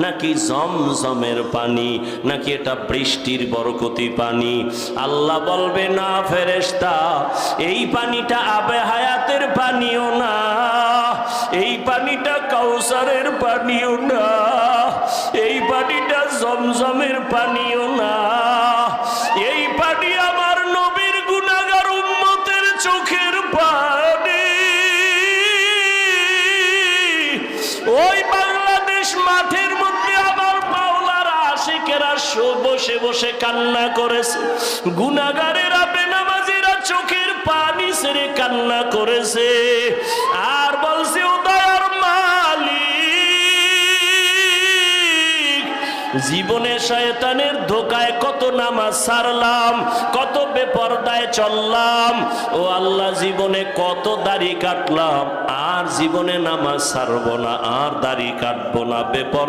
নাকি জমজমের পানি, নাকি এটা বৃষ্টির বরকতি পানি? আল্লাহ বলবে না ফেরেশতা, এই পানিটা আবে হায়াতের পানিও না, এই পানিটা কাউসারের পানিও না, এই পানিটা জমজমের পানিও না, এই পানি আমার নবীর গুনাহগার উম্মতের চোখের পানি। ওই বাংলাদেশ মাঠের মধ্যে আমার মাওলার আশিকেরা বসে বসে কান্না করেছে, গুনাহগারেরা বেনামাজিরা চোখের পানি ছেড়ে কান্না করেছে, আর বলছে ও দয়ার মালিক, জীবনে শয়তানের ধোকায় কত নামাজ ছাড়লাম, কত বেপরদায় চললাম, ও আল্লাহ জীবনে কত দাড়ি কাটলাম, আর জীবনে নামাজ ছাড়বো না, আর দাড়ি কাটবো না, বেপরদা